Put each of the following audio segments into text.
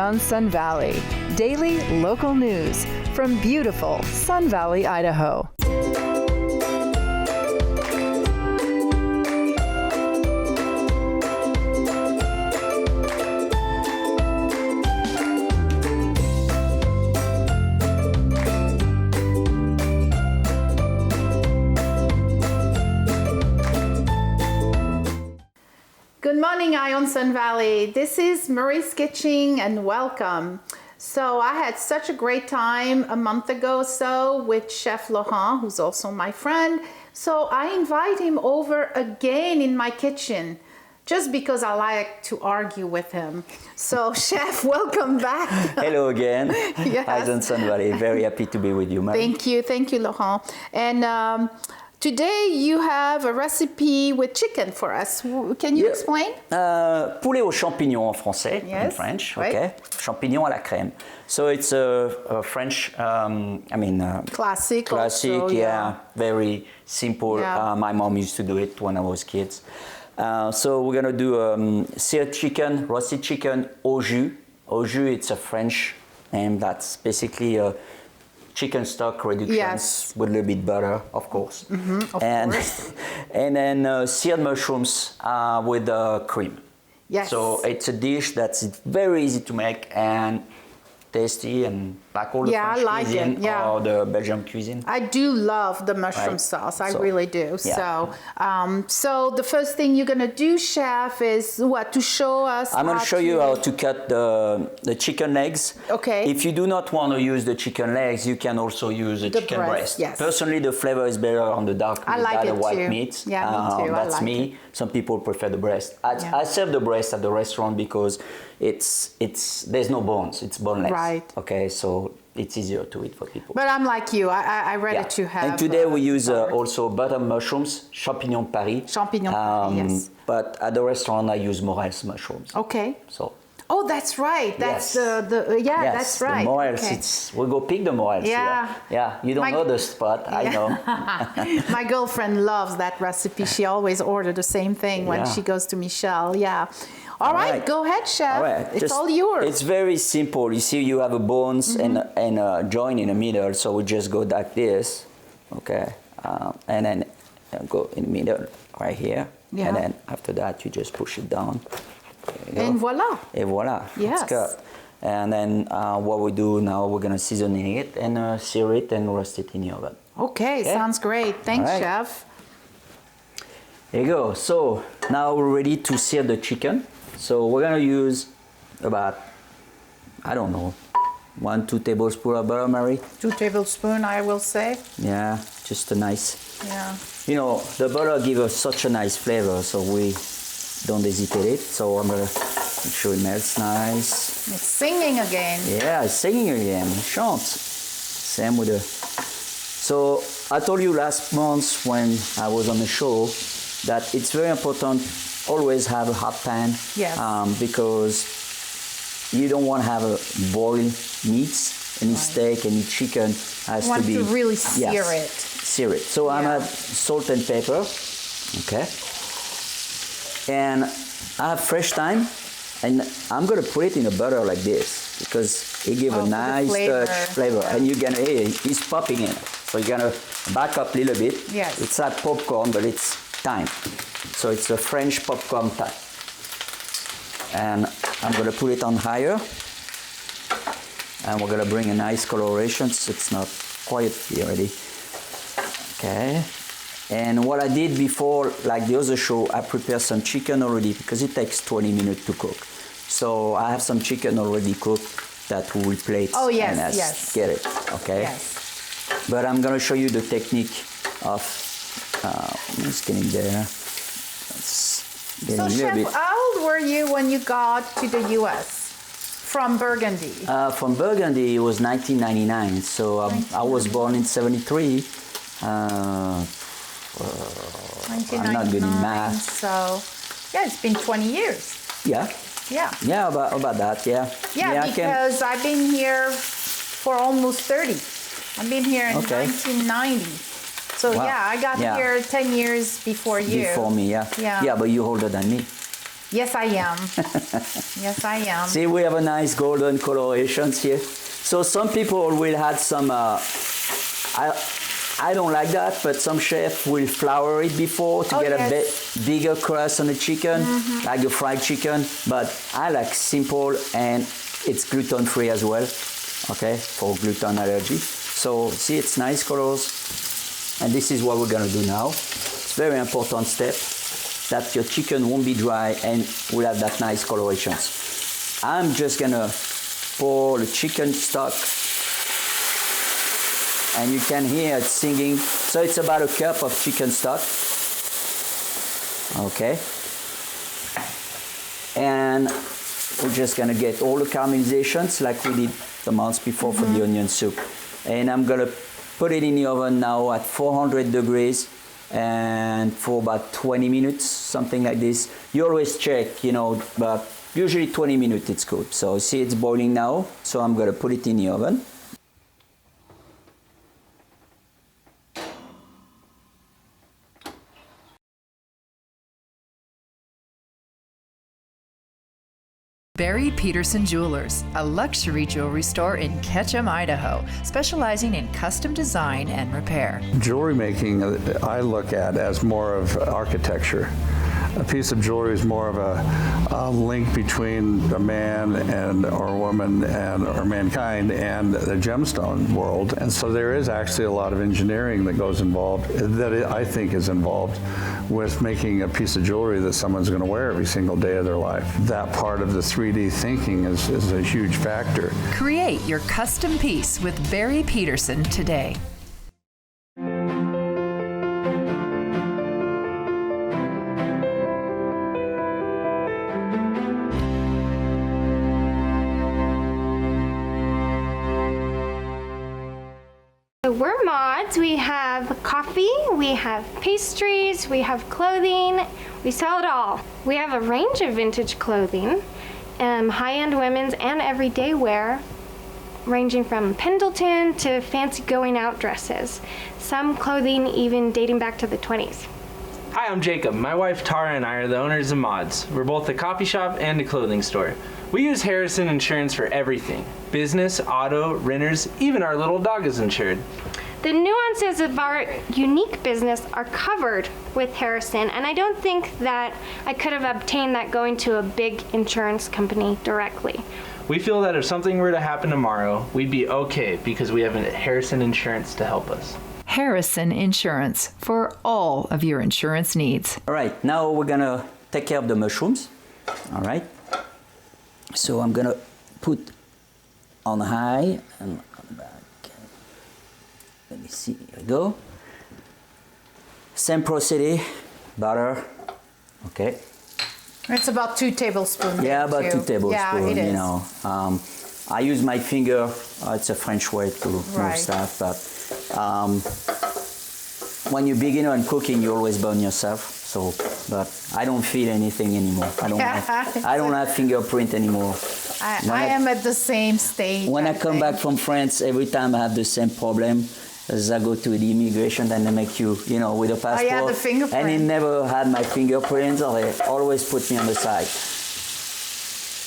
on Sun Valley. Daily local news from beautiful Sun Valley, Idaho. Good morning, Ion Sun Valley. This is Marie Skitching and welcome. So I had such a great time a month ago or so with Chef Laurent, who's also my friend. So I invite him over again in my kitchen just because I like to argue with him. So Chef, welcome back. Hello again. Yes. Ion Sun Valley. Very happy to be with you, Marie. Thank you, Laurent. And today you have a recipe with chicken for us. Can you explain? Poulet aux champignons en français, in French. Right. Okay. Champignons à la crème. So it's a French, Classic. Also, yeah. Very simple. Yeah. My mom used to do it when I was kids. So we're gonna do seared chicken, roasted chicken au jus. Au jus, it's a French name that's basically a chicken stock reduction with a little bit butter, of course. Of course. And then seared mushrooms with cream. Yes. So it's a dish that's very easy to make and tasty and like all the French cuisine or the Belgian cuisine. I do love the mushroom sauce. I really do. Yeah. So the first thing you're gonna do, Chef, is what, to show us? I'm gonna show you how to cut the chicken legs. Okay. If you do not want to use the chicken legs, you can also use the chicken breast. Yes. Personally, the flavor is better on the dark meat than the white meat. Yeah, me too. That's I like me. it. Some people prefer the breast. I serve the breast at the restaurant because there's no bones. It's boneless. Right. Okay, so it's easier to eat for people. But I'm like you. I ready to have. And today we use also butter mushrooms, champignon Paris. Champignon Paris, yes. But at the restaurant I use Morels mushrooms. Okay. So. Oh, that's right. That's that's right. The Morels. We go pick the Morels. Yeah. Here. Yeah. You don't know the spot. I know. My girlfriend loves that recipe. She always orders the same thing when she goes to Michelle. Yeah. All right. Go ahead, Chef. All right. It's all yours. It's very simple. You see, you have a bones and a joint in the middle, so we just go like this, okay, and then go in the middle right here, and then after that you just push it down. And voila. Et voila. Yes. It's cut. And then what we do now, we're gonna season it and sear it and roast it in the oven. Okay. Sounds great. Thanks, Chef. There you go. So now we're ready to sear the chicken. So we're gonna use about, I don't know, 1-2 tablespoons of butter, Marie. 2 tablespoons, I will say. Yeah, just a nice. Yeah. You know, the butter gives us such a nice flavor, so we don't hesitate it. So I'm gonna make sure it melts nice. It's singing again. Yeah, it's singing again. It chants. Same with the. So I told you last month when I was on the show that it's very important. Always have a hot pan, because you don't want to have a boiled meats. Any steak, any chicken has to be. You want to really sear it. Sear it. So I'm add salt and pepper, okay. And I have fresh thyme, and I'm gonna put it in the butter like this because it gives a nice flavor. And you're gonna, it's popping in. So you're gonna back up a little bit. Yes. It's like popcorn, but it's thyme. So it's a French popcorn type. And I'm gonna put it on higher. And we're gonna bring a nice coloration so it's not quite ready. Okay. And what I did before, like the other show, I prepared some chicken already because it takes 20 minutes to cook. So I have some chicken already cooked that we will plate. Oh, yes, and get it, okay? Yes. But I'm gonna show you the technique of, just getting there. So, Chef, how old were you when you got to the U.S. from Burgundy? From Burgundy, it was 1999. So I was born in 73. I'm not good in math. So, it's been 20 years. Yeah. Yeah, about that, yeah. Yeah, because I've been here for almost 30. I've been here in 1990. So I got here 10 years before you. Before me, yeah. Yeah, but you're older than me. Yes, I am. Yes, I am. See, we have a nice golden colorations here. So some people will add some, I don't like that, but some chefs will flour it before to get a bit bigger crust on the chicken, like the fried chicken. But I like simple, and it's gluten-free as well, okay, for gluten allergy. So see, it's nice colors. And this is what we're gonna do now. It's a very important step, that your chicken won't be dry and will have that nice colorations. I'm just gonna pour the chicken stock, and you can hear it singing. So it's about a cup of chicken stock, okay? And we're just gonna get all the caramelizations like we did the months before for the onion soup. And I'm gonna put it in the oven now at 400 degrees and for about 20 minutes, something like this. You always check, you know, but usually 20 minutes it's good. So see, it's boiling now, so I'm gonna put it in the oven. Barry Peterson Jewelers, a luxury jewelry store in Ketchum, Idaho, specializing in custom design and repair. Jewelry making, I look at as more of architecture. A piece of jewelry is more of a link between a man and or a woman and or mankind and the gemstone world. And so there is actually a lot of engineering that goes involved, that I think is involved with making a piece of jewelry that someone's going to wear every single day of their life. That part of the 3D thinking is a huge factor. Create your custom piece with Barry Peterson today. We're mods. We have coffee, we have pastries, we have clothing, we sell it all. We have a range of vintage clothing, high-end women's and everyday wear, ranging from Pendleton to fancy going out dresses. Some clothing even dating back to the 20s. Hi, I'm Jacob. My wife Tara and I are the owners of Mods. We're both a coffee shop and a clothing store. We use Harrison Insurance for everything. Business, auto, renters, even our little dog is insured. The nuances of our unique business are covered with Harrison, and I don't think that I could have obtained that going to a big insurance company directly. We feel that if something were to happen tomorrow, we'd be okay because we have Harrison Insurance to help us. Harrison Insurance for all of your insurance needs. All right, now we're gonna take care of the mushrooms. All right. So I'm gonna put on high and on the back. Let me see, here we go. Same procedure, butter, okay. It's about 2 tablespoons. Yeah, about 2 tablespoons, yeah, it is. you know. I use my finger, it's a French way to move stuff, but when you're beginner in cooking, you always burn yourself. So, but I don't feel anything anymore. I don't have fingerprint anymore. I am at the same stage. When I come back from France, every time I have the same problem. As I go to the immigration, and they make you, you know, with a passport. Oh, yeah, the fingerprint. And he never had my fingerprints, or they always put me on the side.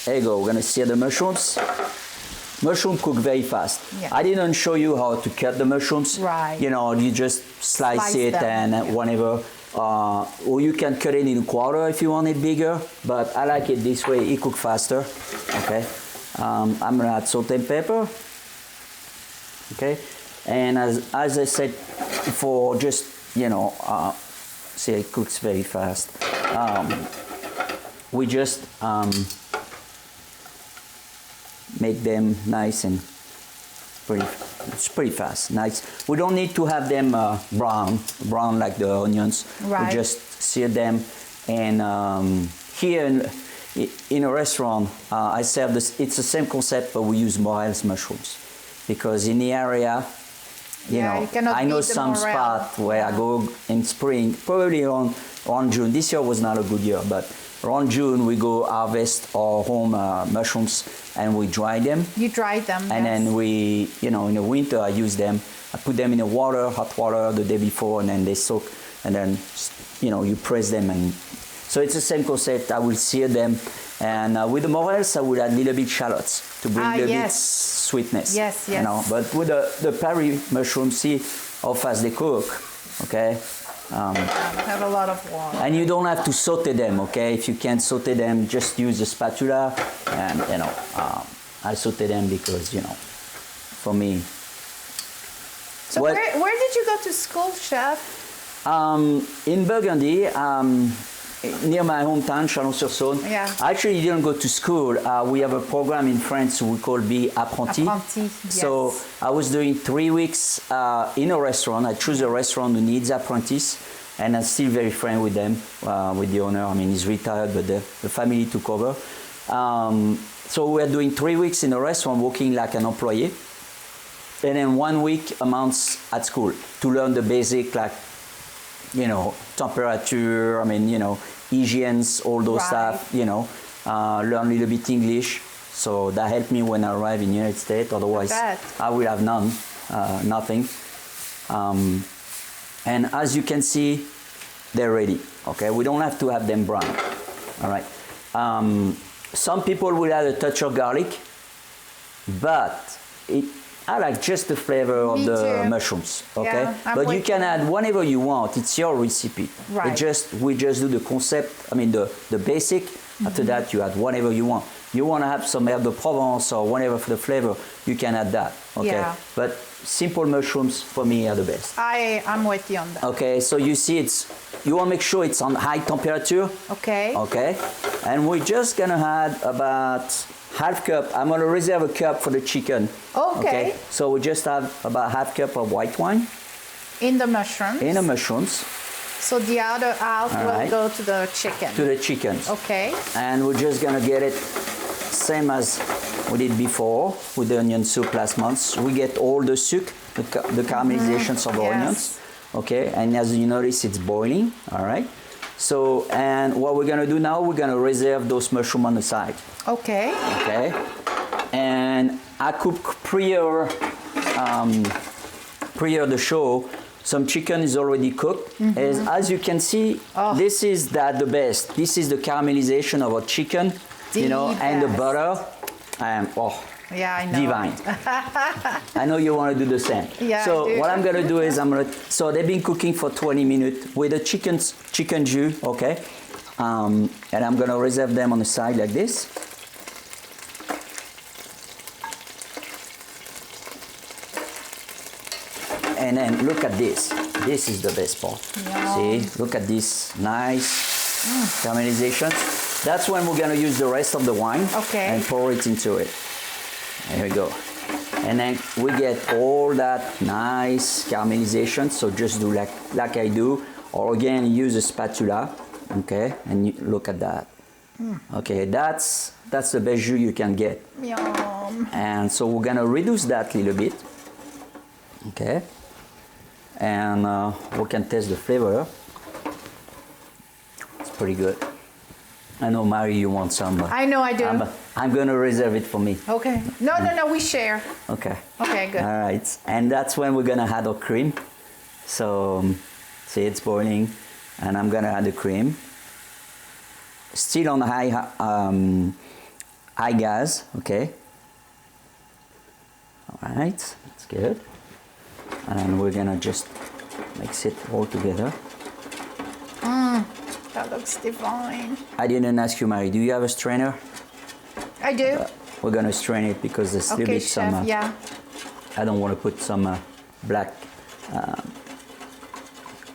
There you go. We're gonna sear the mushrooms. Mushroom cook very fast. Yeah. I didn't show you how to cut the mushrooms. Right. You know, you just slice it them. and whatever. Or you can cut it in a quarter if you want it bigger. But I like it this way. It cooks faster. Okay. I'm gonna add salt and pepper. Okay. And as I said before, just, you know, see, it cooks very fast. We just make them nice and it's pretty fast, nice. We don't need to have them brown like the onions. Right. We just sear them. And here in a restaurant, I serve this, it's the same concept, but we use morels mushrooms. Because in the area, you know, I know some spot where I go in spring, probably around June. This year was not a good year, but around June we go harvest our home mushrooms and we dry them. You dry them, and then we, you know, in the winter I use them. I put them in the water, hot water the day before, and then they soak. And then, you know, you press them and So it's the same concept. I will sear them, and with the morels, I will add a little bit shallots to bring a little bit sweetness. Yes, You know, but with the Paris mushroom, see how fast they cook. Okay. Have a lot of water. And you don't have to saute them. Okay. If you can't saute them, just use a spatula, and you know, I saute them because for me. So where did you go to school, chef? In Burgundy, near my hometown, Chalon-sur-Saône. Yeah. I actually didn't go to school. We have a program in France we call Be Apprenti. Apprenti, yes. So I was doing 3 weeks in a restaurant. I choose a restaurant who needs apprentices, and I'm still very friend with them, with the owner. I mean, he's retired, but the family took over. So we're doing 3 weeks in a restaurant, working like an employee, and then 1 week a month at school to learn the basic, like, temperature, hygienes, all those stuff, learn a little bit English. So that helped me when I arrived in the United States. Otherwise, I would have nothing. And as you can see, they're ready. Okay, we don't have to have them brown. All right. Some people will add a touch of garlic, but I like just the flavor of the mushrooms, okay? Yeah, but you can add whatever you want. It's your recipe. Right. We just do the concept, the basic. After that, you add whatever you want. You want to have some herbe de Provence or whatever for the flavor, you can add that, okay? Yeah. But simple mushrooms, for me, are the best. I'm with you on that. Okay, so you see you want to make sure it's on high temperature. Okay. Okay, and we're just going to add about half cup. I'm going to reserve a cup for the chicken. Okay. So we just have about half cup of white wine. In the mushrooms? In the mushrooms. So the other half will go to the chicken? To the chickens. Okay. And we're just going to get it same as we did before with the onion soup last month. We get all the suc, the caramelizations of the onions. Okay, and as you notice, it's boiling, all right? So, and what we're going to do now, we're going to reserve those mushrooms on the side. Okay. Okay, and I cook prior the show. Some chicken is already cooked. As you can see, this is the best. This is the caramelization of our chicken, and the butter. Yeah, I know. Divine. I know you want to do the same. Yeah, so what I'm going to do is so they've been cooking for 20 minutes with the chicken jus, okay? And I'm going to reserve them on the side like this. And then look at this. This is the best part. Yum. See, look at this nice caramelization. That's when we're going to use the rest of the wine and pour it into it. There we go. And then we get all that nice caramelization. So just do like I do. Or again, use a spatula. Okay, and look at that. Okay, that's the best jus you can get. Yum. And so we're going to reduce that a little bit. Okay. And we can taste the flavor. It's pretty good. I know, Mary, you want some. I know I do. I'm going to reserve it for me. Okay. No, we share. Okay. Okay, good. All right. And that's when we're going to add our cream. So, see, it's boiling. And I'm going to add the cream. Still on high gas, okay? All right, that's good. And we're gonna just mix it all together. That looks divine. I didn't ask you, Mary, do you have a strainer? I do. We're gonna strain it because there's a little bit chef, some. yeah. I don't want to put some black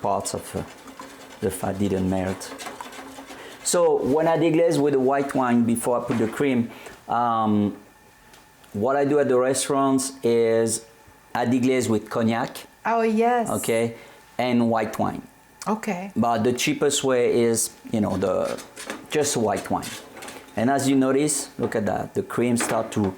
parts of the fat didn't melt. So when I deglaze with the white wine before I put the cream, what I do at the restaurants is I deglaze with cognac. Oh, yes. Okay, and white wine. Okay. But the cheapest way is, just white wine. And as you notice, look at that, the cream start to,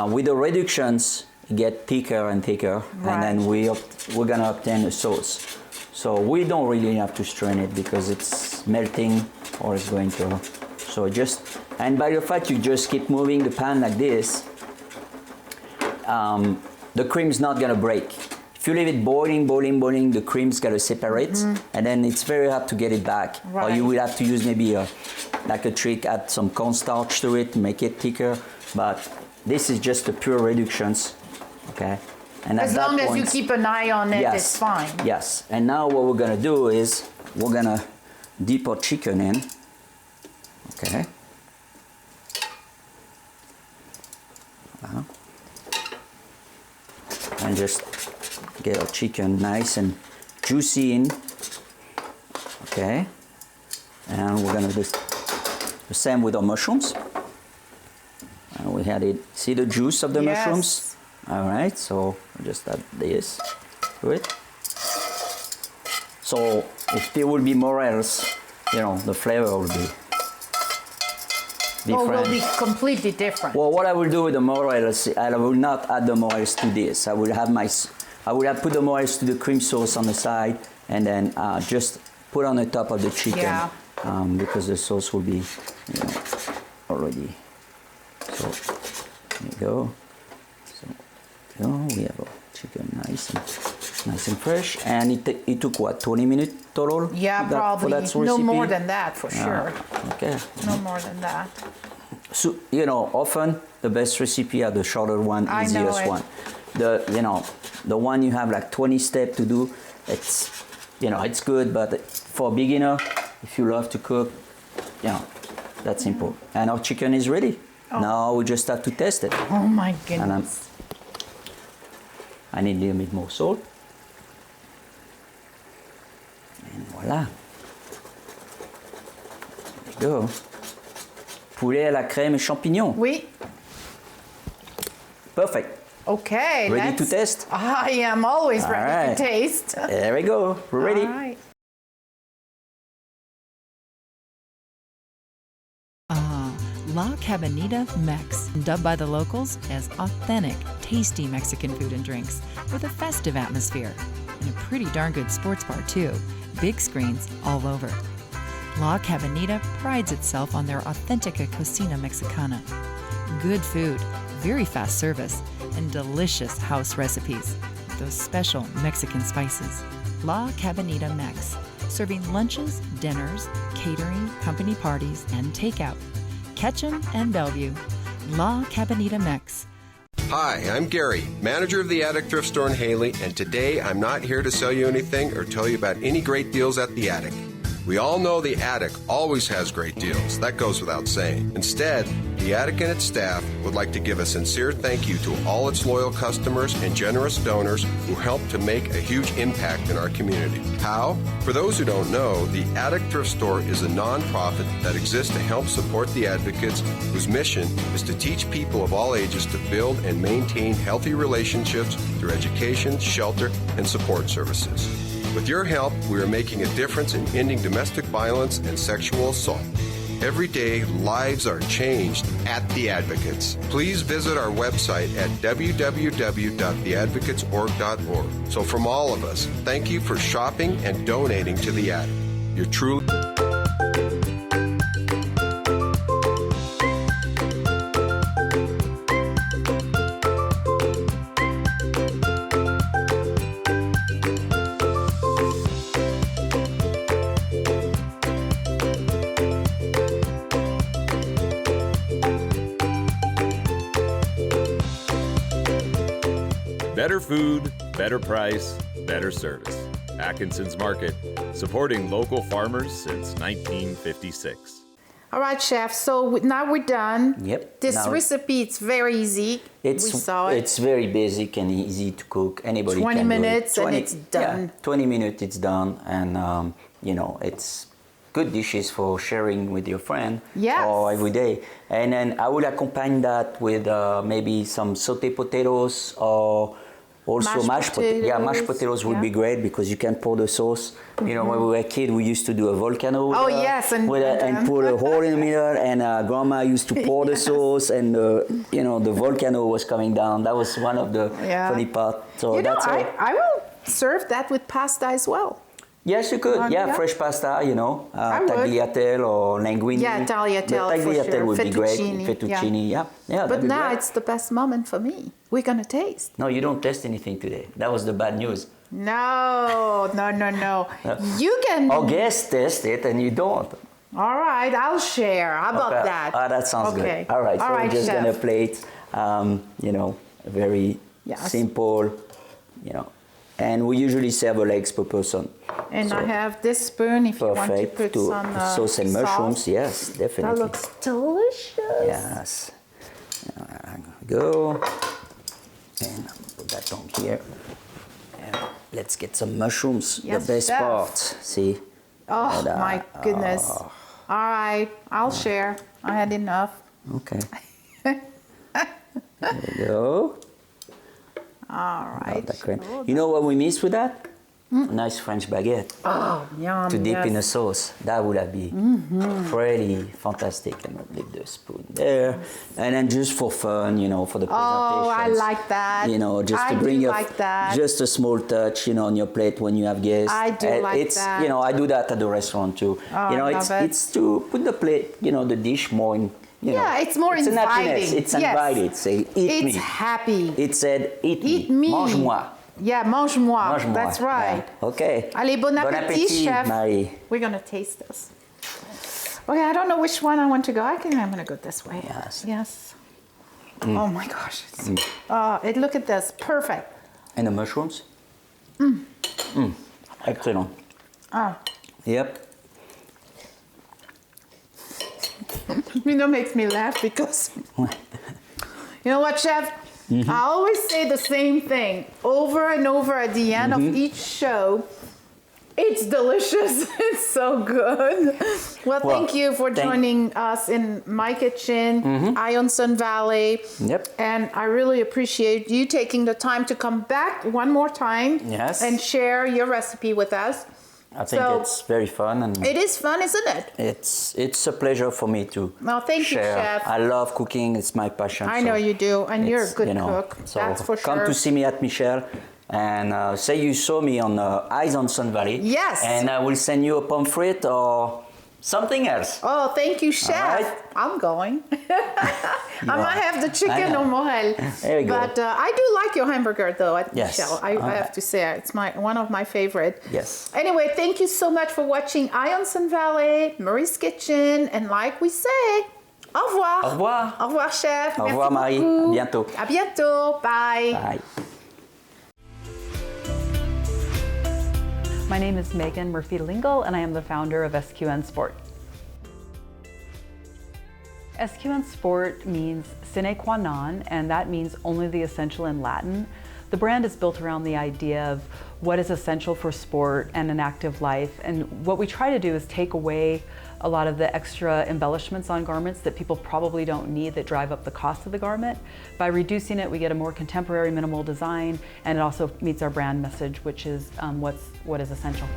with the reductions, get thicker and thicker, and then we're gonna obtain a sauce. So we don't really have to strain it because it's melting or it's going to, and by the fact you just keep moving the pan like this, the cream is not gonna break. If you leave it boiling, the cream's got to separate, and then it's very hard to get it back. Right. Or you will have to use maybe like a trick, add some cornstarch to it, make it thicker. But this is just the pure reductions, okay? And As long as you keep an eye on it, yes, it's fine. Yes. And now what we're gonna do is we're gonna dip our chicken in, okay? And just get our chicken nice and juicy in, okay? And we're gonna do the same with our mushrooms. And we had it, see the juice of the Yes. mushrooms? All right, so we just add this to it. So if there will be more else, you know, the flavor will be different. Oh, will be completely different. Well, what I will do with the morels, I will not add the morels to this. I will have put the morels to the cream sauce on the side, and then just put on the top of the chicken, Yeah. because the sauce will be, you know, already. So there you go. So there you go. We have our chicken nice and fresh, and it took what, 20 minutes total? Yeah, probably. For that No recipe? more than that, for sure. Okay. No more than that. So, you know, often the best recipe are the shorter one, I know easiest it. one. The one you have like 20 steps to do, it's, you know, it's good, but for a beginner, if you love to cook, you know, that's simple. And our chicken is ready. Oh. Now we just have to test it. Oh my And goodness. I need a little bit more salt. And voila. There you go. Poulet à la crème et champignons. Oui. Perfect. Okay. Ready to test? I am always All ready right. to taste. There we go. We're ready. All right. La Cabanita Mex, dubbed by the locals as authentic, tasty Mexican food and drinks with a festive atmosphere. And a pretty darn good sports bar, too. Big screens all over. La Cabanita prides itself on their authentica cocina mexicana. Good food, very fast service, and delicious house recipes with those special Mexican spices. La Cabanita Mex, serving lunches, dinners, catering, company parties, and takeout. Ketchum and Bellevue. La Cabanita Mex. Hi, I'm Gary, manager of the Attic Thrift Store in Haley, and today I'm not here to sell you anything or tell you about any great deals at the Attic. We all know the Attic always has great deals. That goes without saying. Instead, the Attic and its staff would like to give a sincere thank you to all its loyal customers and generous donors who help to make a huge impact in our community. How? For those who don't know, the Attic Thrift Store is a nonprofit that exists to help support the advocates whose mission is to teach people of all ages to build and maintain healthy relationships through education, shelter, and support services. With your help, we are making a difference in ending domestic violence and sexual assault. Every day, lives are changed at The Advocates. Please visit our website at www.theadvocatesorg.org. So from all of us, thank you for shopping and donating to The Attic. You're truly... Better food, better price, better service. Atkinson's Market, supporting local farmers since 1956. All right, chef. So now we're done. Yep. This Now recipe, it's very easy. We saw it. It's very basic and easy to cook. Anybody 20 can minutes do it. and it's done. Yeah, 20 minutes, it's done. And, you know, it's good dishes for sharing with your friend Yes. or every day. And then I will accompany that with maybe some sauté potatoes or also mashed potatoes. Yeah, mashed potatoes would be great because you can pour the sauce. You know, when we were a kid, we used to do a volcano. Oh, yes, and put a hole in the middle, and grandma used to pour the sauce, and you know, the volcano was coming down. That was one of the funny parts. So You know, that's all. I will serve that with pasta as well. Yes, you could. Yeah, Yeah. fresh pasta, you know, I would. tagliatelle or linguine. Yeah, tagliatelle The for tagliatelle sure. would be great. Fettuccine, Fettuccine, yeah. But that'd be now great. it's the best moment for me. We're gonna taste. No, you don't taste anything today. That was the bad news. No. You can. Our guests taste it and you don't. All right, I'll share. How about Okay. that? That sounds Okay. good. All right, so we're just chef. gonna plate, you know, very Yes. simple, you know, and we usually serve a legs per person. And So, I have this spoon if you want to perfect put to some sauce and mushrooms. Yes, definitely. That looks delicious. Yes. Go and put that on here. And let's get some mushrooms. Yes, the best chef. part. See. Oh Ta-da. my goodness. All right, I'll share. I had enough. Okay. There we go. All right. That cream. You know what we miss with that? A nice French baguette Oh, yum. to dip in a yes. sauce. That would have been pretty fantastic. And I'll leave the spoon there. And then just for fun, you know, for the presentation. Oh, I like that. You know, just I to bring do like that. just a small touch, you know, on your plate when you have guests. I do like it's, that. You know, I do that at the restaurant too. Oh, you know, I love it. it's to put the plate, you know, the dish more in. You know, Yeah, it's more An happiness. inviting. It's Yes. invited. Say, eat me. It's happy. It said, Eat me. Mange-moi. Yeah, mange-moi. Mange-moi. That's right. Yeah. Okay. Allez, bon appétit, chef. Marie. We're gonna taste this. Okay, I don't know which one I want to go. I'm gonna go this way. Yes. Yes. Oh my gosh. Look at this. Perfect. And the mushrooms? Excellent. Oh. Yep. You know, makes me laugh because you know what, chef? I always say the same thing over and over at the end of each show. It's delicious. It's so good. Well, thank you for joining us in my kitchen, Ion Sun Valley. Yep. And I really appreciate you taking the time to come back one more time Yes. and share your recipe with us. I think So- it's very fun and It is fun, isn't it? it's a pleasure for me to Well, thank you, share. chef. I love cooking. It's my passion. I so know you do, and you're a it's, good you know, cook. So That's for come sure. to see me at Michel and say you saw me on Eyes on Sun Valley. Yes. And I will send you a pamphlet or something else. Oh, thank you, chef. right. I'm going. I might have the chicken know. or morel. There you go. But I do like your hamburger, though, at Yes. Michel. I have to say, it's one of my favorite. Yes. Anyway, thank you so much for watching Ion Sun Valley, Marie's Kitchen, and like we say, au revoir. Au revoir. Au revoir, chef. Au Merci revoir, Marie. beaucoup. À bientôt. À bientôt. Bye. Bye. My name is Megan Murphy-Lingle, and I am the founder of SQN Sport. SQN Sport means sine qua non, and that means only the essential in Latin. The brand is built around the idea of what is essential for sport and an active life, and what we try to do is take away a lot of the extra embellishments on garments that people probably don't need that drive up the cost of the garment. By reducing it, we get a more contemporary minimal design, and it also meets our brand message, which is what is essential.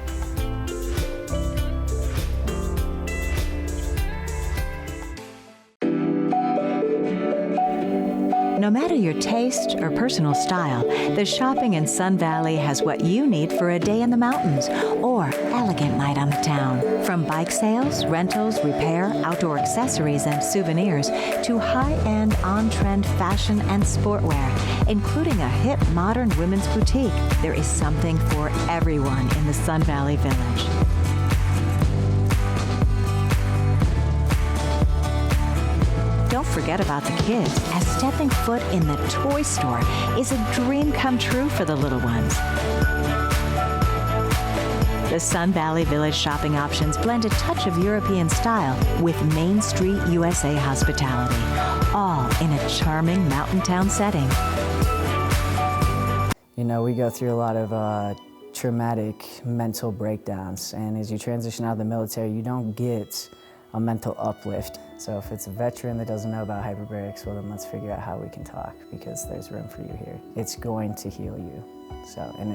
No matter your taste or personal style, the shopping in Sun Valley has what you need for a day in the mountains or elegant night on the town. From bike sales, rentals, repair, outdoor accessories, and souvenirs to high-end, on-trend fashion and sportwear, including a hip, modern women's boutique, there is something for everyone in the Sun Valley Village. Don't forget about the kids, as stepping foot in the toy store is a dream come true for the little ones. The Sun Valley Village shopping options blend a touch of European style with Main Street USA hospitality, all in a charming mountain town setting. You know, we go through a lot of traumatic mental breakdowns, and as you transition out of the military, you don't get a mental uplift. So if it's a veteran that doesn't know about hyperbarics, well then let's figure out how we can talk, because there's room for you here. It's going to heal you. So, and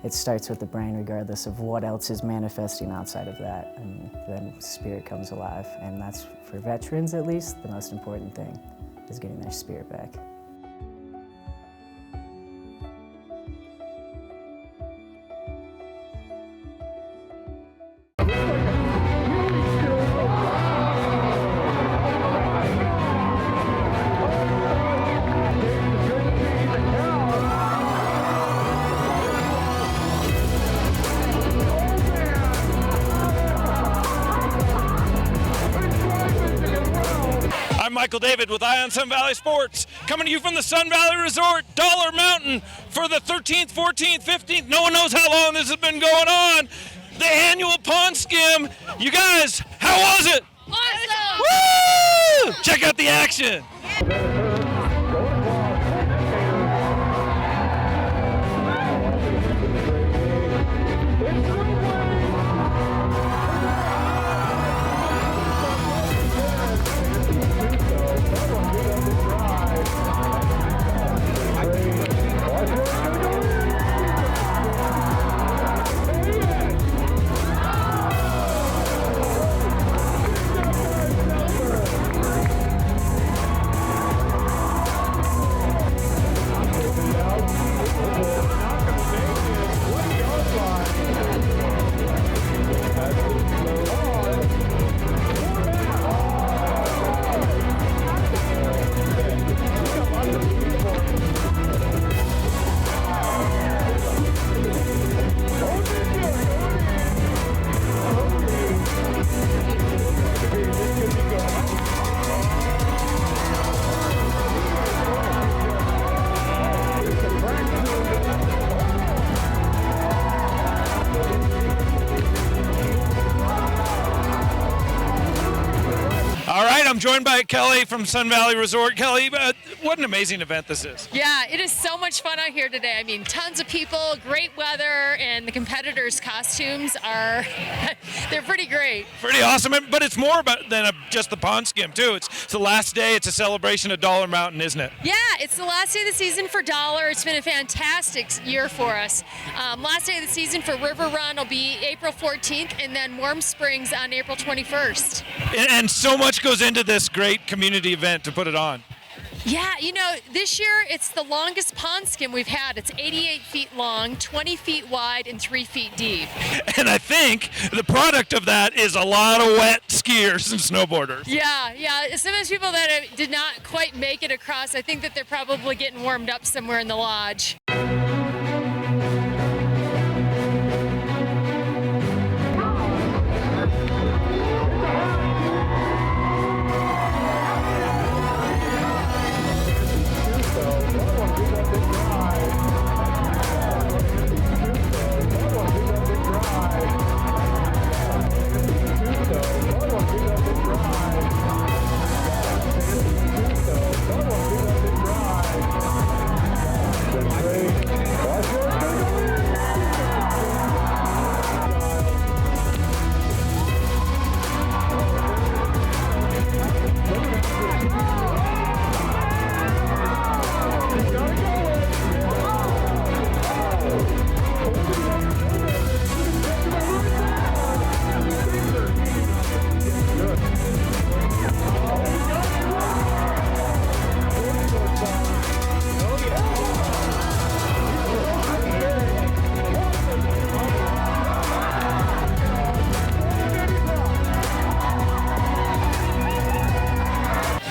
it starts with the brain regardless of what else is manifesting outside of that, and then spirit comes alive. And that's, for veterans at least, the most important thing is getting their spirit back. Michael David with Eye on Sun Valley Sports, coming to you from the Sun Valley Resort, Dollar Mountain, for the 13th, 14th, 15th, no one knows how long this has been going on, the annual Pond Skim. You guys, how was it? Awesome! Woo! Check out the action. I'm joined by Kelly from Sun Valley Resort. Kelly, what an amazing event this is. Yeah, it is so much fun out here today. I mean, tons of people, great weather, and the competitors' costumes are, they're pretty great. Pretty awesome, but it's more about than just the Pond Skim, too. It's the last day. It's a celebration of Dollar Mountain, isn't it? Yeah, it's the last day of the season for Dollar. It's been a fantastic year for us. Last day of the season for River Run will be April 14th, and then Warm Springs on April 21st. And so much goes into this great community event to put it on. Yeah, you know, this year it's the longest pond skim we've had. It's 88 feet long, 20 feet wide, and 3 feet deep. And I think the product of that is a lot of wet skiers and snowboarders. Yeah. Some of those people that did not quite make it across, I think that they're probably getting warmed up somewhere in the lodge.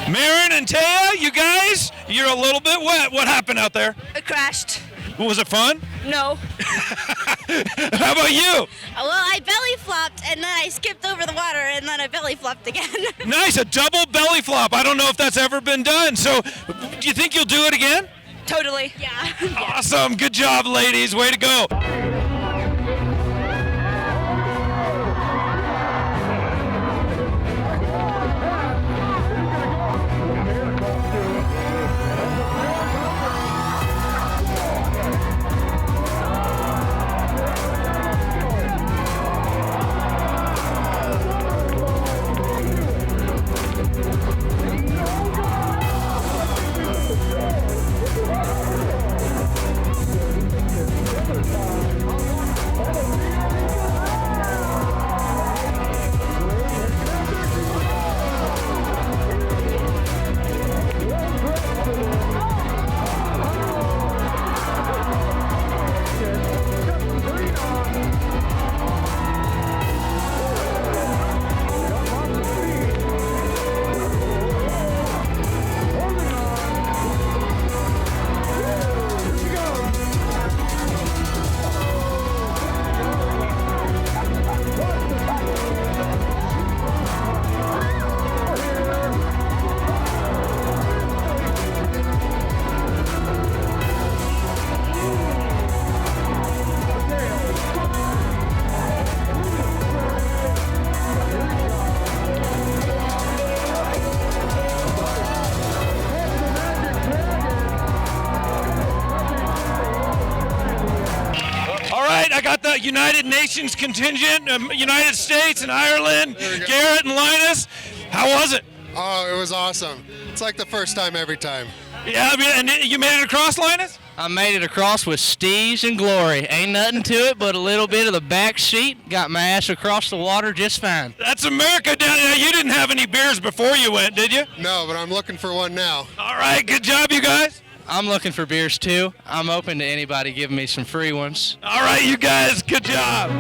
Marin and Taya, you guys, you're a little bit wet. What happened out there? I crashed. Was it fun? No. How about you? Well, I belly flopped and then I skipped over the water and then I belly flopped again. Nice, a double belly flop. I don't know if that's ever been done. So, do you think you'll do it again? Totally. Yeah. Awesome. Good job, ladies. Way to go. I got the United Nations contingent, United States and Ireland, Garrett and Linus. How was it? Oh, it was awesome. It's like the first time every time. Yeah, and you made it across, Linus? I made it across with steez and glory. Ain't nothing to it but a little bit of the back seat. Got my ass across the water just fine. That's America down there. You didn't have any beers before you went, did you? No, but I'm looking for one now. All right, good job, you guys. I'm looking for beers too. I'm open to anybody giving me some free ones. All right, you guys, good job.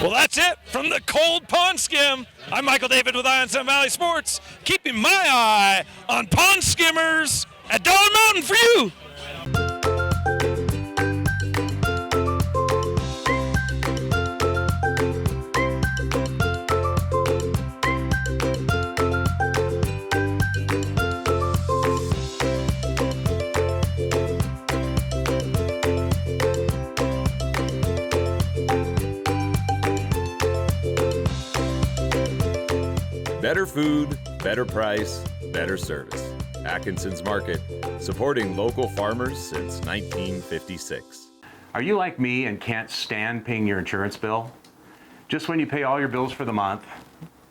Well, that's it from the cold pond skim. I'm Michael David with Eye on Sun Valley Sports, keeping my eye on pond skimmers at Dollar Mountain for you. Better food, better price, better service. Atkinson's Market, supporting local farmers since 1956. Are you like me and can't stand paying your insurance bill? Just when you pay all your bills for the month,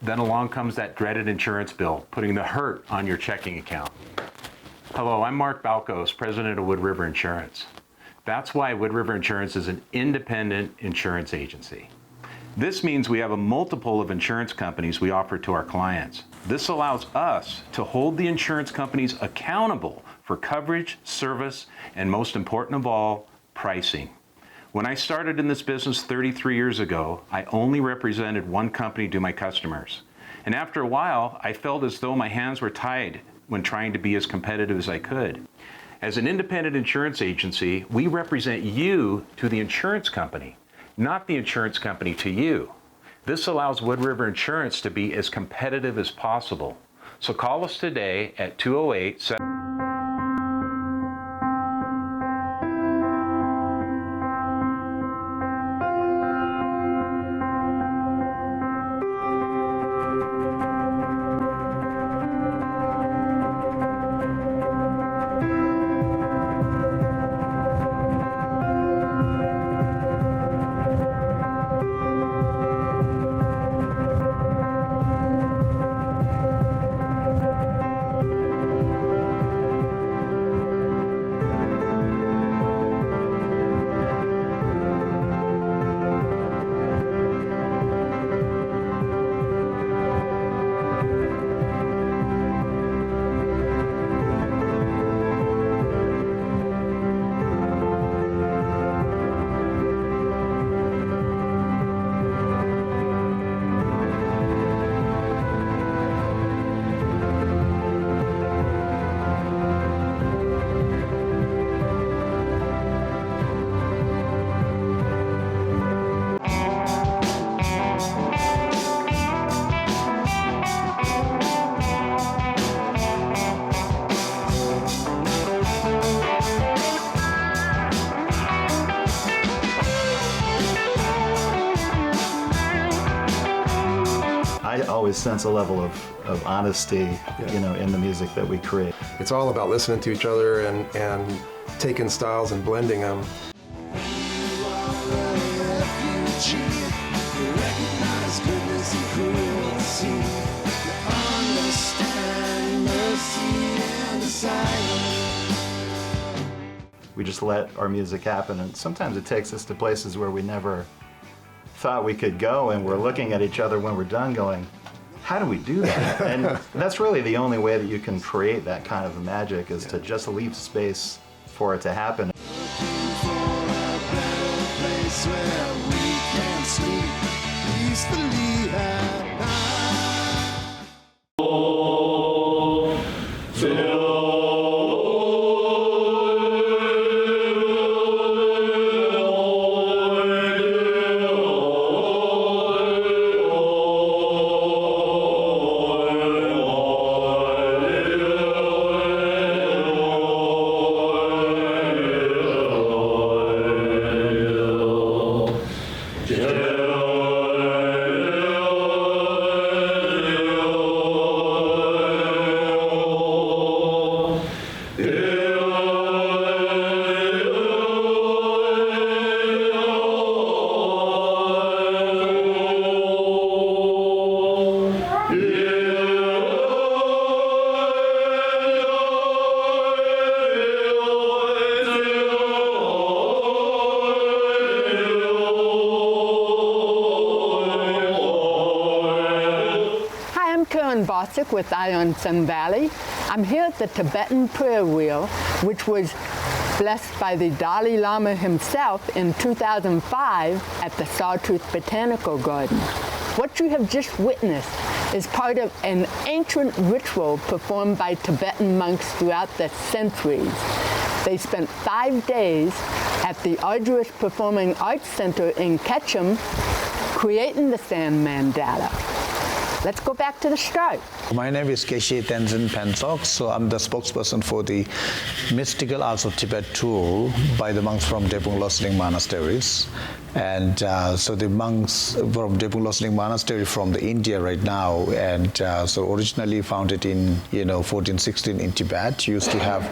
then along comes that dreaded insurance bill, putting the hurt on your checking account. Hello, I'm Mark Balkos, president of Wood River Insurance. That's why Wood River Insurance is an independent insurance agency. This means we have a multiple of insurance companies we offer to our clients. This allows us to hold the insurance companies accountable for coverage, service, and most important of all, pricing. When I started in this business 33 years ago, I only represented one company to my customers. And after a while, I felt as though my hands were tied when trying to be as competitive as I could. As an independent insurance agency, we represent you to the insurance company, not the insurance company to you. This allows Wood River Insurance to be as competitive as possible. So call us today at 208-7... I always sense a level of honesty, you know, in the music that we create. It's all about listening to each other and taking styles and blending them. We just let our music happen, and sometimes it takes us to places where we never thought we could go, and we're looking at each other when we're done going, how do we do that? And that's really the only way that you can create that kind of magic, is to just leave space for it to happen. With Ion Sun Valley. I'm here at the Tibetan prayer wheel, which was blessed by the Dalai Lama himself in 2005 at the Sawtooth Botanical Garden. What you have just witnessed is part of an ancient ritual performed by Tibetan monks throughout the centuries. They spent 5 days at the arduous Performing Arts Center in Ketchum creating the sand mandala. Let's go back to the start. My name is Geshe Tenzin Pensok, so I'm the spokesperson for the Mystical Arts of Tibet tour by the monks from Drepung Losling Monasteries. And so the monks from Drepung Losling Monastery from the India right now, and so originally founded in 1416 in Tibet, used to have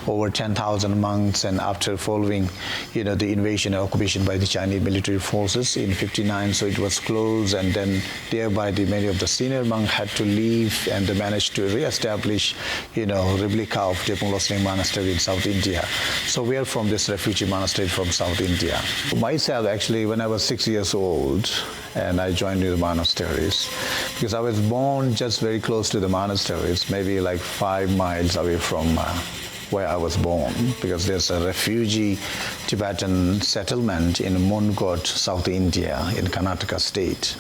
over 10,000 monks, and after following the invasion and occupation by the Chinese military forces in 59, so it was closed, and then thereby many of the senior monks had to leave, and they managed to re-establish replica of Drepung Losling Monastery in South India. So we are from this refugee monastery from South India. Myself, actually, when I was 6 years old, and I joined the monasteries, because I was born just very close to the monasteries, maybe like 5 miles away from where I was born, because there's a refugee Tibetan settlement in Mongkot, South India, in Karnataka state.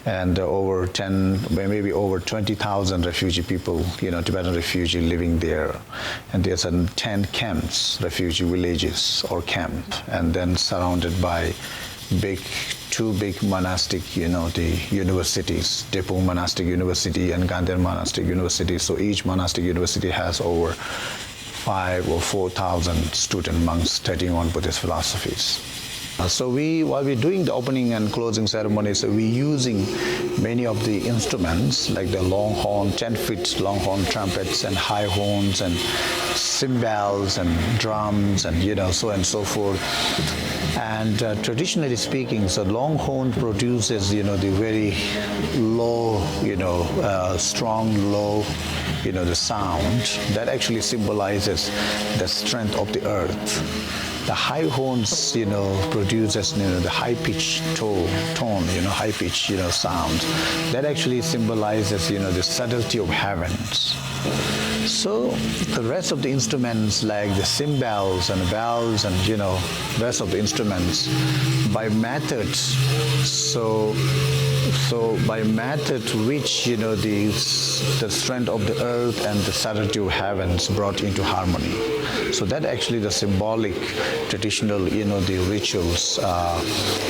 And over 20,000 refugee people, Tibetan refugee living there. And there's 10 camps, refugee villages or camp, and then surrounded by two big monastic, the universities, Drepung Monastic University and Gandhar Monastic University. So each monastic university has over 5,000 or 4,000 student monks studying on Buddhist philosophies. So while we're doing the opening and closing ceremonies, we're using many of the instruments like the long horn, 10-foot long horn trumpets and high horns and cymbals and drums and so on and so forth. And traditionally speaking, so long horn produces the very low, strong low, the sound that actually symbolizes the strength of the earth. The high horns, produces, the high-pitched tone, high-pitched, sound. That actually symbolizes, the subtlety of heavens. So the rest of the instruments, like the cymbals and bells and, rest of the instruments, by method, so by method which, the strength of the earth and the subtlety of heavens brought into harmony. So that actually the symbolic, traditional, the rituals,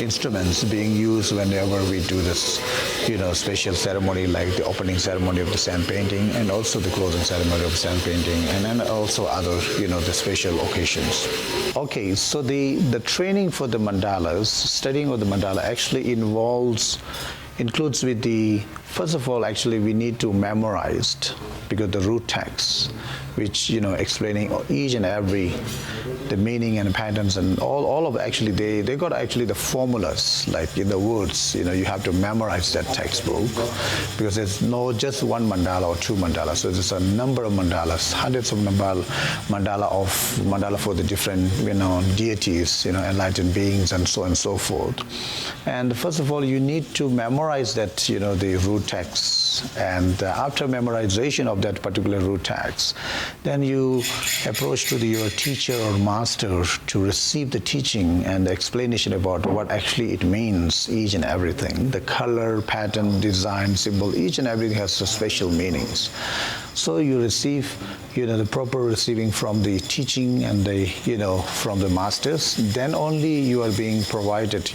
instruments being used whenever we do this, special ceremony like the opening ceremony of the sand painting, and also the closing ceremony of the sand painting, and then also other, the special occasions. Okay, so the training for the mandalas, studying of the mandala actually includes with the First of all, actually, we need to memorize because the root text, which explaining each and every the meaning and patterns and all of actually they got actually the formulas like in the words. You have to memorize that textbook because there's no just one mandala or two mandalas. So there's a number of mandalas, hundreds of mandala for the different deities, enlightened beings, and so on and so forth. And first of all, you need to memorize that the root text, and after memorization of that particular root text, then you approach to your teacher or master to receive the teaching and the explanation about what actually it means, each and everything. The color, pattern, design, symbol, each and everything has special meanings. So you receive, the proper receiving from the teaching and the, from the masters. Then only you are being provided,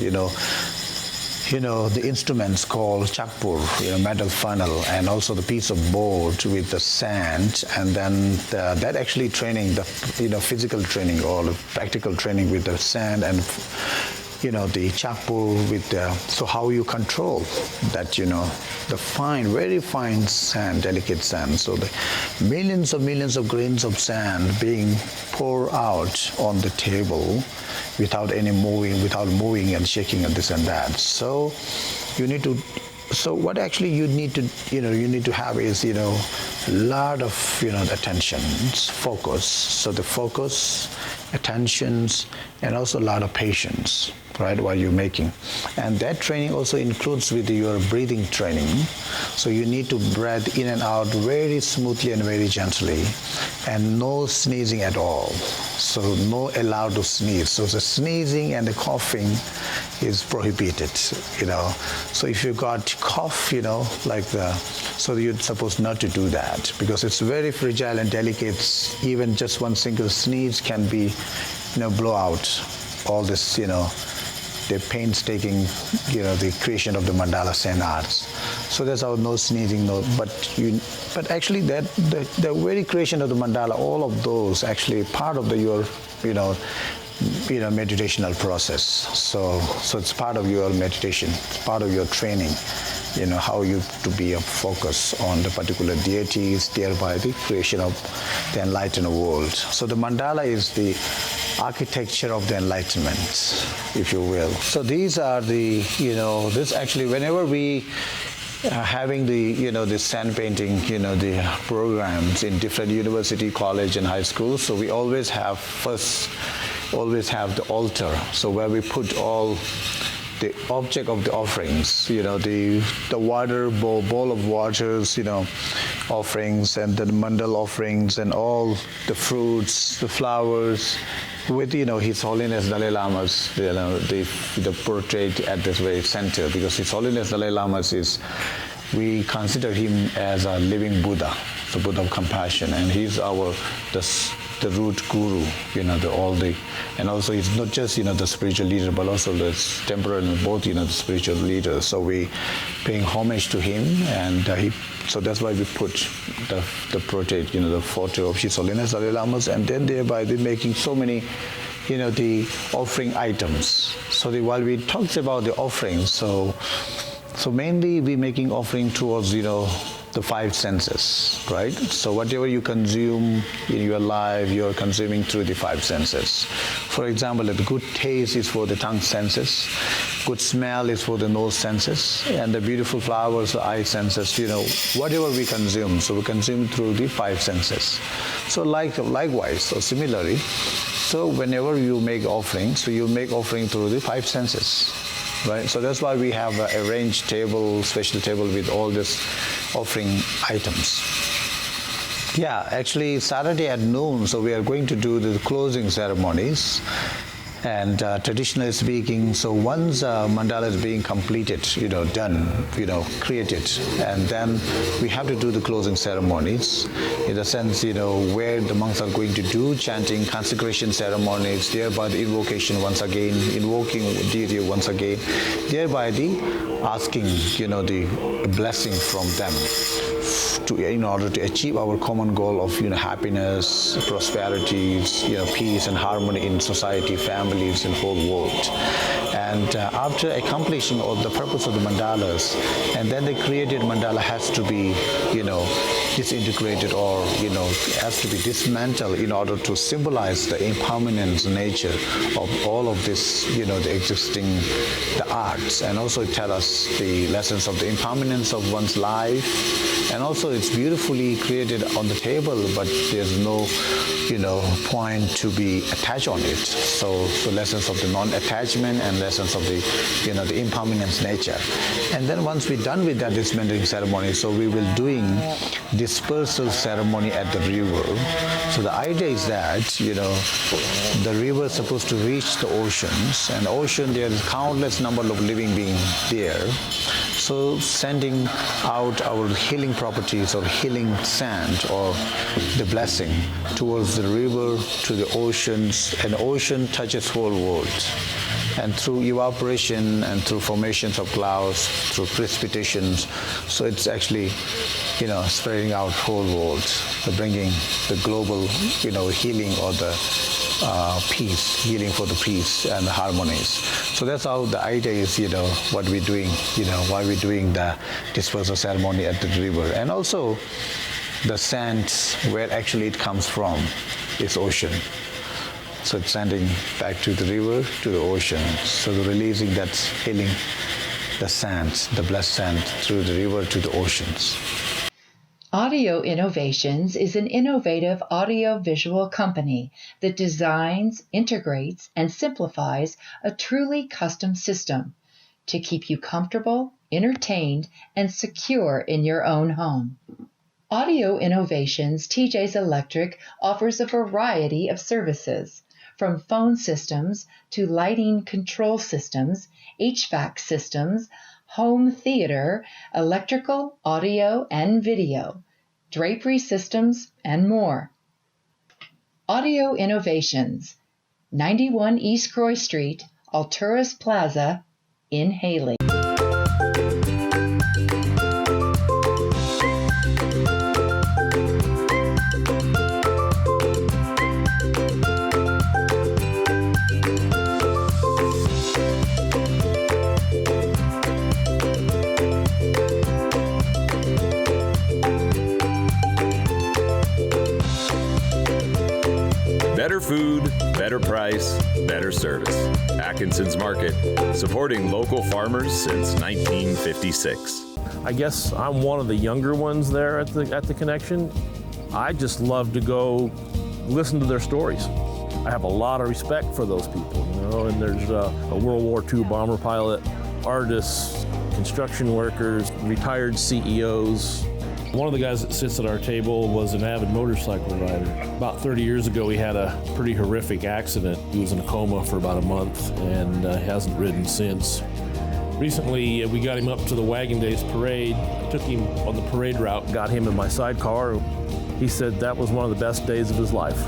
the instruments called chakpur, metal funnel, and also the piece of board with the sand, and then that actually training, the physical training or the practical training with the sand and the chakpur with so how you control that the fine, very fine sand, delicate sand. So the millions of grains of sand being poured out on the table without moving and shaking and this and that. So you need to. So what actually you need to have is lot of attention, focus. So the focus, attentions, and also a lot of patience, right, while you're making. And that training also includes with your breathing training. So you need to breathe in and out very smoothly and very gently, and no sneezing at all. So no allowed to sneeze. So the sneezing and the coughing is prohibited, So if you got cough, so you're supposed not to do that because it's very fragile and delicate. Even just one single sneeze can be, blow out all this, the painstaking, the creation of the mandala sand arts. So that's how no sneezing, but actually that the very creation of the mandala, all of those actually part of your, meditational process. So it's part of your meditation, it's part of your training, how you to be a focus on the particular deities, thereby the creation of the enlightened world. So the mandala is the architecture of the enlightenment, if you will. So these are the, this actually, whenever we having the, the sand painting, the programs in different university, college, and high schools, so we always have the altar, so where we put all the object of the offerings, the water bowl of waters, offerings, and the mandal offerings, and all the fruits, the flowers, with His Holiness Dalai Lama's the portrait at this very center, because His Holiness Dalai Lama's we consider him as a living Buddha, the Buddha of compassion, and he's the root guru, and also he's not just the spiritual leader, but also the temporal and both the spiritual leader. So we paying homage to him, and so that's why we put the portrait, the photo of His Holiness Dalai Lama's, and then thereby they're making so many, the offering items. So while we talked about the offerings, so mainly we're making offering towards the five senses, right? So whatever you consume in your life, you're consuming through the five senses. For example, the good taste is for the tongue senses, good smell is for the nose senses, and the beautiful flowers, the eye senses, whatever we consume, so we consume through the five senses. So likewise, or similarly, so whenever you make offering, so you make offering through the five senses. Right? So that's why we have a arranged table, special table with all these offering items. Yeah, actually Saturday at noon, so we are going to do the closing ceremonies. And traditionally speaking, so once mandala is being completed, done, created, and then we have to do the closing ceremonies, in the sense, where the monks are going to do chanting, consecration ceremonies, thereby the invocation once again, invoking deity once again, thereby the asking, the blessing from them in order to achieve our common goal of happiness, prosperity, peace and harmony in society, families, and whole world. And after accomplishing all the purpose of the mandalas, and then the created mandala has to be, disintegrated or, has to be dismantled in order to symbolize the impermanence nature of all of this, the existing, the arts, and also tell us the lessons of the impermanence of one's life. And also it's beautifully created on the table, but there's no, point to be attached on it. So lessons of the non-attachment and lessons of the, the impermanence nature. And then once we're done with that dismantling ceremony, so we will doing dispersal ceremony at the river. So the idea is that, the river is supposed to reach the oceans, and ocean there is countless number of living beings there. So sending out our healing properties or healing sand or the blessing towards the river, to the oceans, and ocean touches whole world. And through evaporation and through formations of clouds, through precipitations, so it's actually, spreading out whole world, bringing the global, healing or the peace, healing for the peace and the harmonies. So that's how the idea is, what we're doing, why we're doing the dispersal ceremony at the river. And also the sand, where actually it comes from, is ocean. So it's sending back to the river, to the ocean. So the releasing that healing, the sand, the blessed sand through the river to the oceans. Audio Innovations is an innovative audio-visual company that designs, integrates, and simplifies a truly custom system to keep you comfortable, entertained, and secure in your own home. Audio Innovations TJ's Electric offers a variety of services, from phone systems to lighting control systems, HVAC systems, home theater, electrical, audio, and video, drapery systems, and more. Audio Innovations, 91 East Croy Street, Alturas Plaza, in Haley. Better food, better price, better service. Atkinson's Market, supporting local farmers since 1956. I guess I'm one of the younger ones there at the connection. I just love to go listen to their stories. I have a lot of respect for those people, and there's a World War II bomber pilot, artists, construction workers, retired CEOs. One of the guys that sits at our table was an avid motorcycle rider. About 30 years ago, he had a pretty horrific accident. He was in a coma for about a month and hasn't ridden since. Recently, we got him up to the Wagon Days parade. I took him on the parade route, got him in my sidecar. He said that was one of the best days of his life.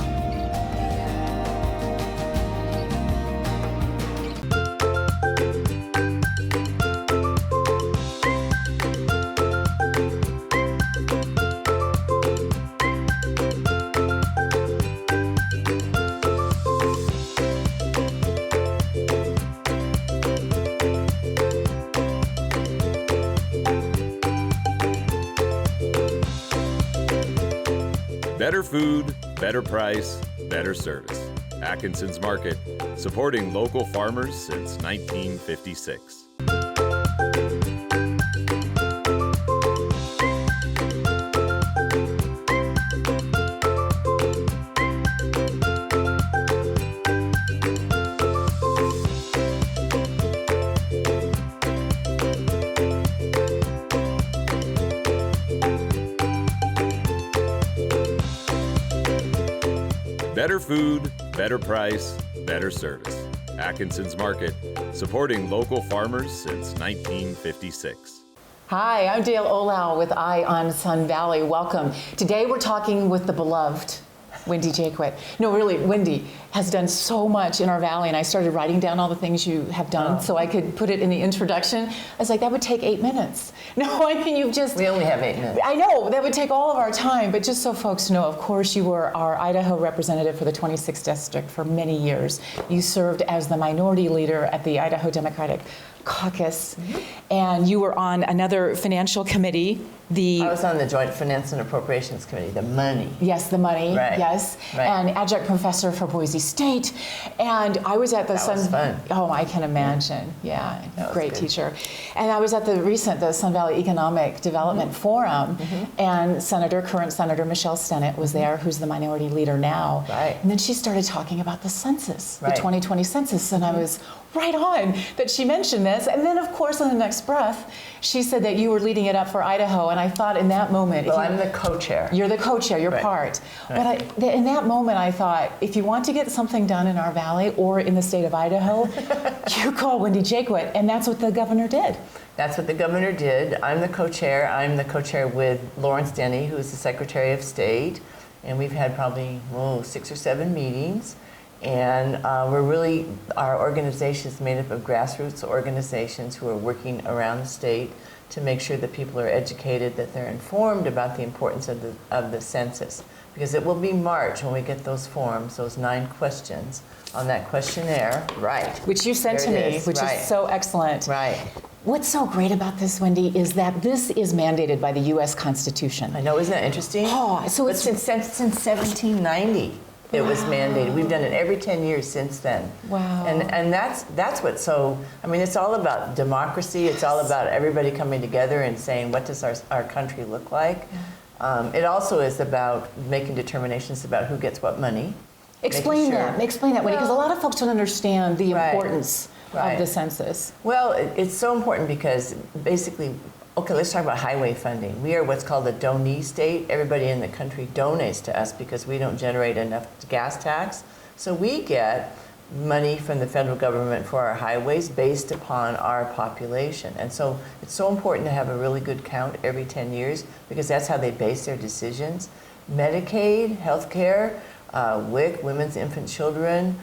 Better food, better price, better service. Atkinson's Market, supporting local farmers since 1956. Better food, better price, better service. Atkinson's Market, supporting local farmers since 1956. Hi, I'm Dale Olau with Eye on Sun Valley. Welcome. Today we're talking with the beloved Wendy Jaquet. No, really, Wendy has done so much in our valley, and I started writing down all the things you have done so I could put it in the introduction. I was like, that would take 8 minutes. No, I mean, you've just... We only have 8 minutes. I know, that would take all of our time, but just so folks know, of course, you were our Idaho representative for the 26th District for many years. You served as the minority leader at the Idaho Democratic Caucus, and you were on another financial committee. I was on the Joint Finance and Appropriations Committee, the money. Yes, the money, right. yes. Right. And adjunct professor for Boise State. And I was at the That was fun. Oh, I can imagine. Yeah, That was great good. teacher. And I was at the Sun Valley Economic Development Forum, and current Senator Michelle Stennett was there, who's the minority leader now. Right. And then she started talking about the census, Right. the 2020 census, and I was right on that she mentioned this. And then, of course, in the next breath, she said that you were leading it up for Idaho, and I thought in that moment... Well, I'm the co-chair. You're the co-chair, you're Right. part. Right. But in that moment, I thought, if you want to get something done in our valley or in the state of Idaho, you call Wendy Jaquet, and that's what the governor did. That's what the governor did. I'm the co-chair. I'm the co-chair with Lawrence Denny, who is the Secretary of State, and we've had probably 6 or 7 meetings. And our organization is made up of grassroots organizations who are working around the state to make sure that people are educated, that they're informed about the importance of the census. Because it will be March when we get those forms, those 9 questions on that questionnaire. Right. Which you sent to me, which is so excellent. Right. What's so great about this, Wendy, is that this is mandated by the U.S. Constitution. I know, isn't that interesting? Oh, so but it's since 1790. It was mandated. We've done it every 10 years since then. Wow. And that's what's so, I mean, it's all about democracy. It's all about everybody coming together and saying, what does our country look like? It also is about making determinations about who gets what money. Explain that, Wendy, because a lot of folks don't understand the importance of the census. Well, it's so important because basically, okay, let's talk about highway funding. We are what's called a donee state. Everybody in the country donates to us because we don't generate enough gas tax. So we get money from the federal government for our highways based upon our population. And so it's so important to have a really good count every 10 years because that's how they base their decisions. Medicaid, healthcare, WIC, women's, infant, children,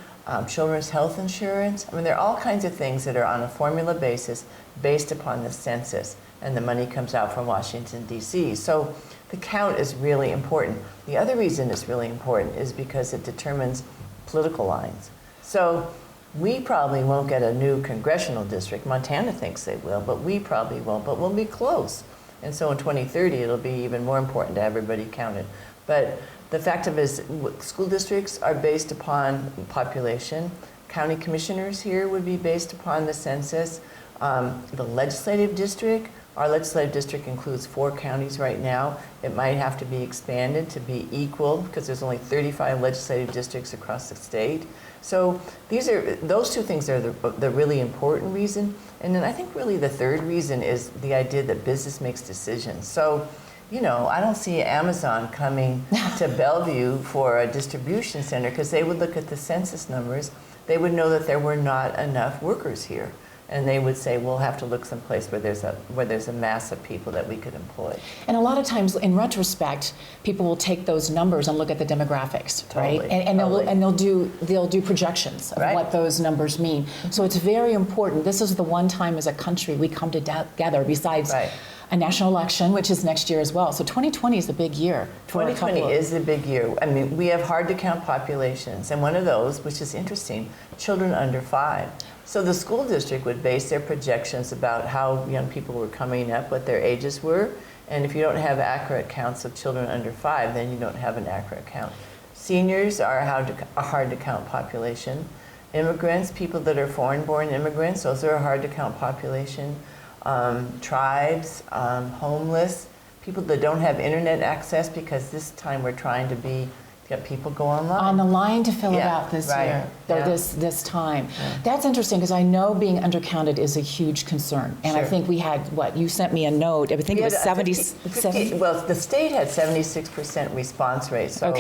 children's health insurance. I mean, there are all kinds of things that are on a formula basis based upon the census. And the money comes out from Washington, D.C. So the count is really important. The other reason it's really important is because it determines political lines. So we probably won't get a new congressional district. Montana thinks they will, but we probably won't, but we'll be close. And so in 2030, it'll be even more important to have everybody counted. But the fact of it is, school districts are based upon population. County commissioners here would be based upon the census. The legislative district, our legislative district includes 4 counties right now. It might have to be expanded to be equal because there's only 35 legislative districts across the state. So those 2 things are the really important reason. And then I think really the third reason is the idea that business makes decisions. So, you know, I don't see Amazon coming to Bellevue for a distribution center because they would look at the census numbers. They would know that there were not enough workers here. And they would say, we'll have to look someplace where there's a mass of people that we could employ. And a lot of times, in retrospect, people will take those numbers and look at the demographics, Totally, right? And they'll do projections of what those numbers mean. So it's very important. This is the one time as a country we come together besides a national election, which is next year as well. So 2020 is a big year. 2020 is a big year. I mean, we have hard to count populations, and one of those, which is interesting, children under 5. So the school district would base their projections about how young people were coming up, what their ages were, and if you don't have accurate counts of children under 5, then you don't have an accurate count. Seniors are a hard to count population. Immigrants, people that are foreign-born immigrants, those are a hard to count population. Tribes, homeless, people that don't have internet access because this time we're trying to get people go online. On the line to fill it out this year, or this time. That's interesting because I know being undercounted is a huge concern. And I think we had, you sent me a note, I think it was 70. Well, the state had 76% response rate. So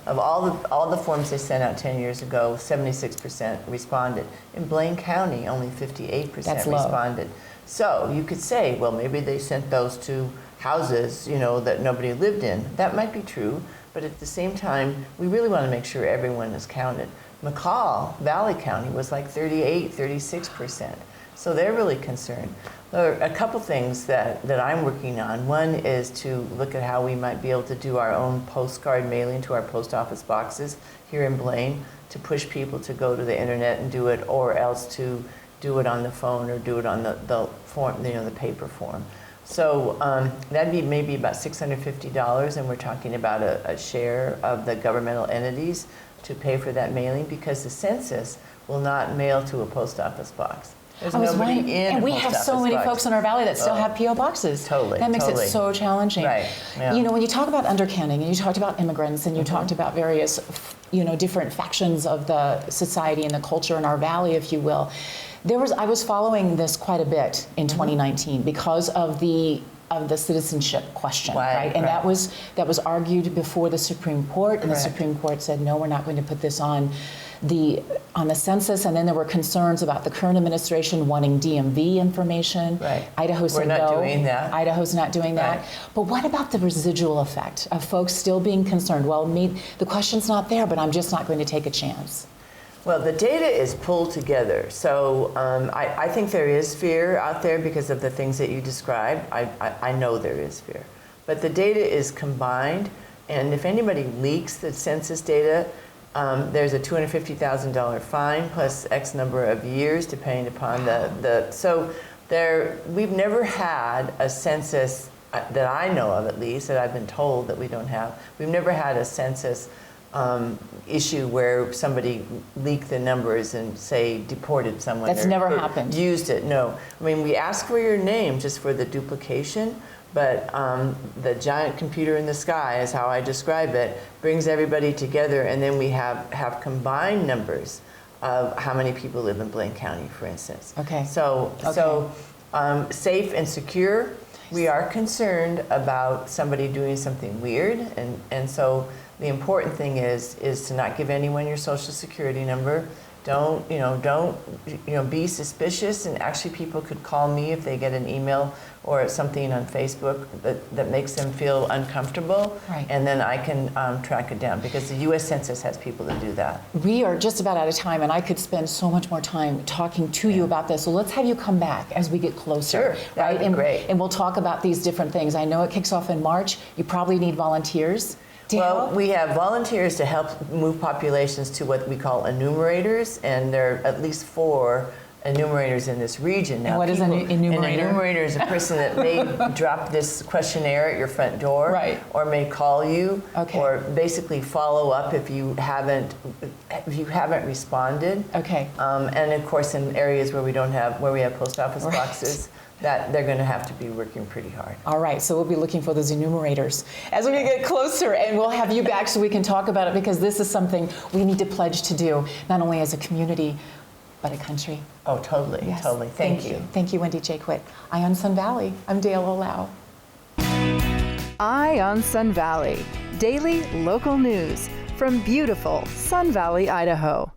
of all the forms they sent out 10 years ago, 76% responded. In Blaine County, only 58% responded. So you could say, well, maybe they sent those to houses, you know, that nobody lived in. That might be true. but at the same time, we really want to make sure everyone is counted. McCall Valley County was like 38, 36%. So they're really concerned. There are a couple things that I'm working on. One is to look at how we might be able to do our own postcard mailing to our post office boxes here in Blaine, to push people to go to the internet and do it, or else to do it on the phone or do it on the form, the paper form. So that'd be maybe about $650, and we're talking about a share of the governmental entities to pay for that mailing, because the census will not mail to a post office box. There's nobody in and we a post have so office many box. folks in our valley that still have P.O. boxes. Totally. That makes it so challenging. Right. Yeah. You know, when you talk about undercounting, and you talked about immigrants, and you talked about various, different factions of the society and the culture in our valley, if you will, I was following this quite a bit in 2019 because of the citizenship question, right? And that was argued before the Supreme Court, and the Supreme Court said, no, we're not going to put this on the census. And then there were concerns about the current administration wanting DMV information. Right. Idaho said no. We're not doing that. Idaho's not doing that. But what about the residual effect of folks still being concerned? Well, the question's not there, but I'm just not going to take a chance. Well, the data is pulled together. So I think there is fear out there because of the things that you described. I know there is fear. But the data is combined, and if anybody leaks the census data, there's a $250,000 fine plus X number of years depending upon we've never had a census that I know of, at least, that I've been told that we don't have. We've never had a census issue where somebody leaked the numbers and, say, deported someone. That's never happened. Used it, no. I mean, we ask for your name just for the duplication, but the giant computer in the sky, is how I describe it, brings everybody together, and then we have combined numbers of how many people live in Blaine County, for instance. Okay. So safe and secure. We are concerned about somebody doing something weird, and so the important thing is to not give anyone your social security number. Don't be suspicious, and actually people could call me if they get an email or something on Facebook that makes them feel uncomfortable, and then I can track it down, because the U.S. Census has people that do that. We are just about out of time, and I could spend so much more time talking to you about this. So let's have you come back as we get closer. Sure, that'd be great. And we'll talk about these different things. I know it kicks off in March. You probably need volunteers. Well, we have volunteers to help move populations to what we call enumerators, and there are at least 4 enumerators in this region. Now, and what is an enumerator? An enumerator is a person that may drop this questionnaire at your front door, or may call you, or basically follow up if you haven't responded. Okay. And of course, in areas where we have post office boxes, that they're going to have to be working pretty hard. All right, so we'll be looking for those enumerators as we get closer, and we'll have you back so we can talk about it, because this is something we need to pledge to do, not only as a community, but a country. Oh, totally, yes. Totally. Thank you. Thank you, Wendy Jaquit. Eye on Sun Valley. I'm Dale Olau. Eye on Sun Valley. Daily local news from beautiful Sun Valley, Idaho.